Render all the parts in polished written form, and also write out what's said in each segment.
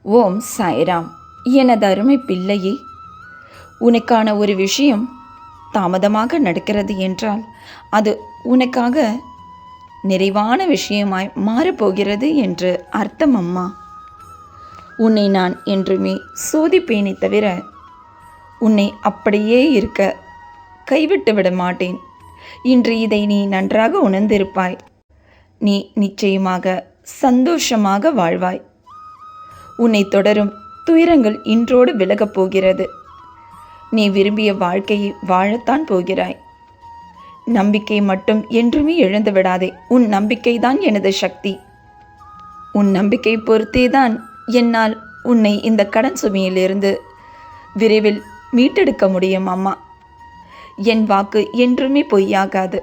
ஓம் சாய்ராம். எனது அருமை பிள்ளையே, உனக்கான ஒரு விஷயம் தாமதமாக நடக்கிறது என்றால் அது உனக்காக நிறைவான விஷயமாய் மாறப்போகிறது என்று அர்த்தம் அம்மா. உன்னை நான் என்றுமே சோதிப்பேனே தவிர உன்னை அப்படியே இருக்க கைவிட்டு விட மாட்டேன். இன்று இதை நீ நன்றாக உணர்ந்திருப்பாய். நீ நிச்சயமாக சந்தோஷமாக வாழ்வாய். உன்னை தொடரும் துயரங்கள் இன்றோடு விலகப் போகிறது. நீ விரும்பிய வாழ்க்கையை வாழத்தான் போகிறாய். நம்பிக்கை மட்டும் என்றுமே இழந்து விடாதே. உன் நம்பிக்கைதான் எனது சக்தி. உன் நம்பிக்கை பொறுத்தேதான் என்னால் உன்னை இந்த கடன் சுமையிலிருந்து விரைவில் மீட்டெடுக்க முடியும் அம்மா. என் வாக்கு என்றுமே பொய்யாகாது.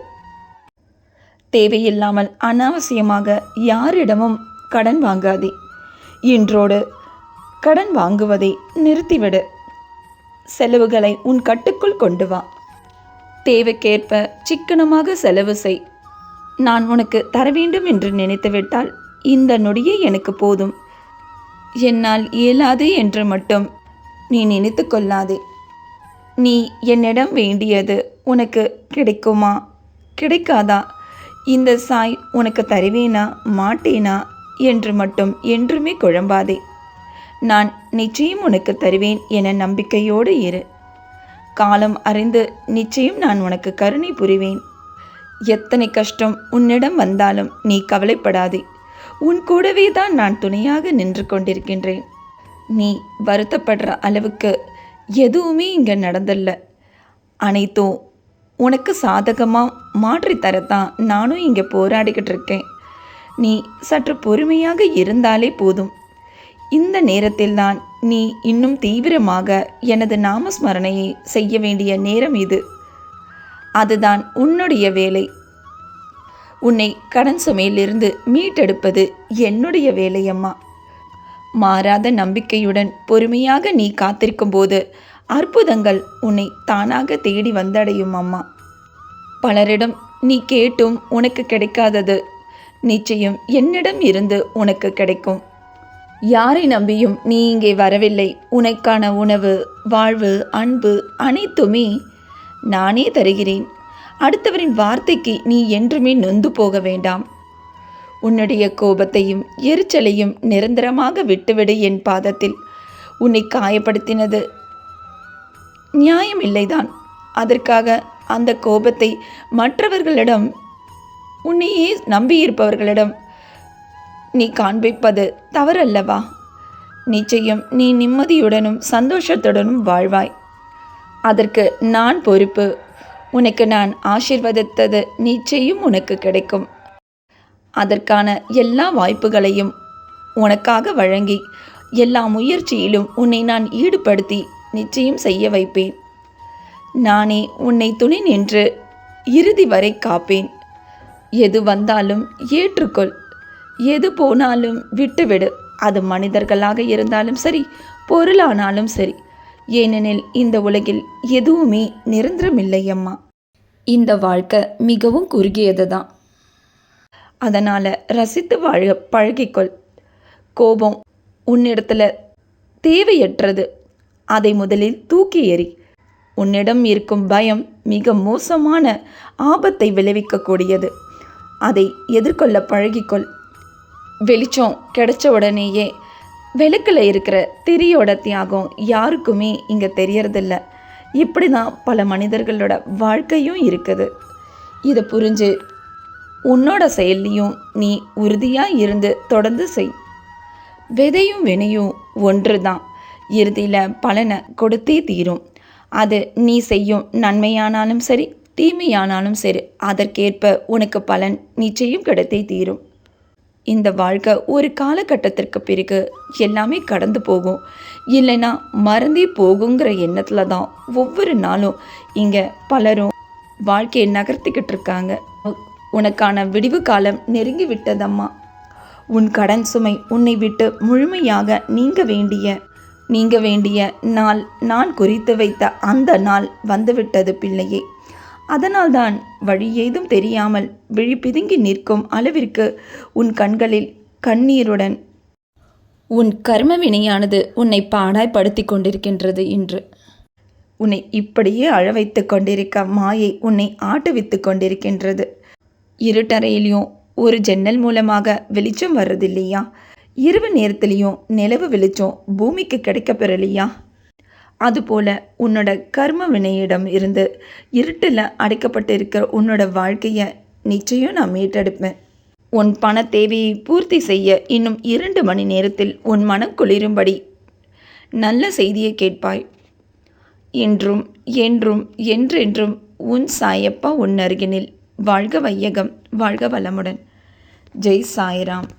தேவையில்லாமல் அனாவசியமாக யாரிடமும் கடன் வாங்காதே. இன்றோடு கடன் வாங்குவதை நிறுத்திவிடு. செலவுகளை உன் கட்டுக்குள் கொண்டு வா. தேவைக்கேற்ப சிக்கனமாக செலவு செய். நான் உனக்கு தர வேண்டும் என்று நினைத்துவிட்டால் இந்த நொடியே எனக்கு போதும், என்னால் இயலாது என்று மட்டும் நீ நினைத்து கொள்ளாதே. நீ என்னிடம் வேண்டியது உனக்கு கிடைக்குமா கிடைக்காதா, இந்த சாய் உனக்கு தருவேனா மாட்டேனா என்று மட்டும் என்றுமே குழம்பாதே. நான் நிச்சயம் உனக்கு தருவேன் என நம்பிக்கையோடு இரு. காலம் அறிந்து நிச்சயம் நான் உனக்கு கருணை புரிவேன். எத்தனை கஷ்டம் உன்னிடம் வந்தாலும் நீ கவலைப்படாதே. உன் கூடவே தான் நான் துணையாக நின்று கொண்டிருக்கின்றேன். நீ வருத்தப்படுற அளவுக்கு எதுவுமே இங்கே நடந்தல்ல. அனைத்தும் உனக்கு சாதகமாக மாற்றித்தரத்தான் நானும் இங்கே போராடிக்கிட்டு இருக்கேன். நீ சற்று பொறுமையாக இருந்தாலே போதும். இந்த நேரத்தில்தான் நீ இன்னும் தீவிரமாக எனது நாமஸ்மரணையை செய்ய வேண்டிய நேரம் இது. அதுதான் உன்னுடைய வேலை. உன்னை கடன் சுமையிலிருந்து மீட்டெடுப்பது என்னுடைய வேலையம்மா. மாறாத நம்பிக்கையுடன் பொறுமையாக நீ காத்திருக்கும் போது அற்புதங்கள் உன்னை தானாக தேடி வந்தடையும் அம்மா. பலரிடம் நீ கேட்டும் உனக்கு கிடைக்காதது நிச்சயம் என்னிடம் இருந்து உனக்கு கிடைக்கும். யாரை நம்பியும் நீ இங்கே வரவில்லை. உனக்கான உணவு, வாழ்வு, அன்பு அனைத்துமே நானே தருகிறேன். அடுத்தவரின் வார்த்தைக்கு நீ என்றுமே நொந்து போக வேண்டாம். உன்னுடைய கோபத்தையும் எரிச்சலையும் நிரந்தரமாக விட்டுவிடு. என் பாதத்தில் உன்னை காயப்படுத்தினது நியாயமில்லைதான். அதற்காக அந்த கோபத்தை மற்றவர்களிடம், உன்னையே நம்பியிருப்பவர்களிடம் நீ காண்பிப்பது தவறல்லவா? நிச்சயம் நீ நிம்மதியுடனும் சந்தோஷத்துடனும் வாழ்வாய். அதற்கு நான் பொறுப்பு. உனக்கு நான் ஆசீர்வதித்தது நிச்சயம் உனக்கு கிடைக்கும். அதற்கான எல்லா வாய்ப்புகளையும் உனக்காக வழங்கி எல்லா முயற்சியிலும் உன்னை நான் ஈடுபடுத்தி நிச்சயம் செய்ய வைப்பேன். நானே உன்னை துணை நின்று இறுதி வரை காப்பேன். எது வந்தாலும் ஏற்றுக்கொள். எது போனாலும் விட்டுவிடு. அது மனிதர்களாக இருந்தாலும் சரி, பொருளானாலும் சரி. ஏனெனில் இந்த உலகில் எதுவுமே நிரந்தரமில்லை அம்மா. இந்த வாழ்க்கை மிகவும் குறுகியது தான். அதனால் ரசித்து வாழ பழகிக்கொள். கோபம் உன்னிடத்தில் தேவையற்றது. அதை முதலில் தூக்கி எறி. உன்னிடம் இருக்கும் பயம் மிக மோசமான ஆபத்தை விளைவிக்கக்கூடியது. அதை எதிர்கொள்ள பழகிக்கொள். வெளிச்சம் கிடைச்ச உடனேயே விளக்கில் இருக்கிற திரியோட தியாகம் யாருக்குமே இங்கே தெரியறதில்ல. இப்படி தான் பல மனிதர்களோட வாழ்க்கையும் இருக்குது. இதை புரிஞ்சு உன்னோட செயல்லையும் நீ உறுதியாக இருந்து தொடர்ந்து செய். விதையும் வினையும் ஒன்று தான். இறுதியில் பலனை கொடுத்தே தீரும். அது நீ செய்யும் நன்மையானாலும் சரி, தீமையானாலும் சரி, அதற்கேற்ப உனக்கு பலன் நிச்சயம் கிடைத்தே தீரும். இந்த வாழ்க்கை ஒரு காலகட்டத்திற்கு பிறகு எல்லாமே கடந்து போகும், இல்லைன்னா மறந்தே போகுங்கிற எண்ணத்தில் தான் ஒவ்வொரு நாளும் இங்கே பலரும் வாழ்க்கையை நகர்த்திக்கிட்டு இருக்காங்க. உனக்கான விடிவு காலம் நெருங்கி விட்டதம்மா. உன் கடன் சுமை உன்னை விட்டு முழுமையாக நீங்க வேண்டிய நாள் நான் குறித்து வைத்த அந்த நாள் வந்துவிட்டது பிள்ளையே. அதனால்தான் வழி ஏதும் தெரியாமல் விழி பிதுங்கி நிற்கும் அளவிற்கு உன் கண்களில் கண்ணீருடன் உன் கர்ம வினையானது உன்னை பாடாய்படுத்தி கொண்டிருக்கின்றது இன்று. உன்னை இப்படியே அழ வைத்து கொண்டிருக்க மாயை உன்னை ஆட்டுவித்து கொண்டிருக்கின்றது. இருட்டறையிலையும் ஒரு ஜன்னல் மூலமாக வெளிச்சம் வர்றதில்லையா? இரவு நேரத்துலேயும் நிலவு வெளிச்சம் பூமிக்கு கிடைக்க பெறலையா? அதுபோல் உன்னோட கர்ம வினையிடம் இருந்து இருட்டில் அடைக்கப்பட்டு இருக்கிற உன்னோட வாழ்க்கையை நிச்சயம் நான் மீட்டெடுப்பேன். உன் பண தேவையை பூர்த்தி செய்ய இன்னும் 2 மணி நேரத்தில் உன் மனம் குளிரும்படி நல்ல செய்தியை கேட்பாய். இன்றும் என்றும் என்றென்றும் உன் சாயப்பா உன் அருகினில். வாழ்க வையகம், வாழ்க வளமுடன். ஜெய் சாய்ராம்.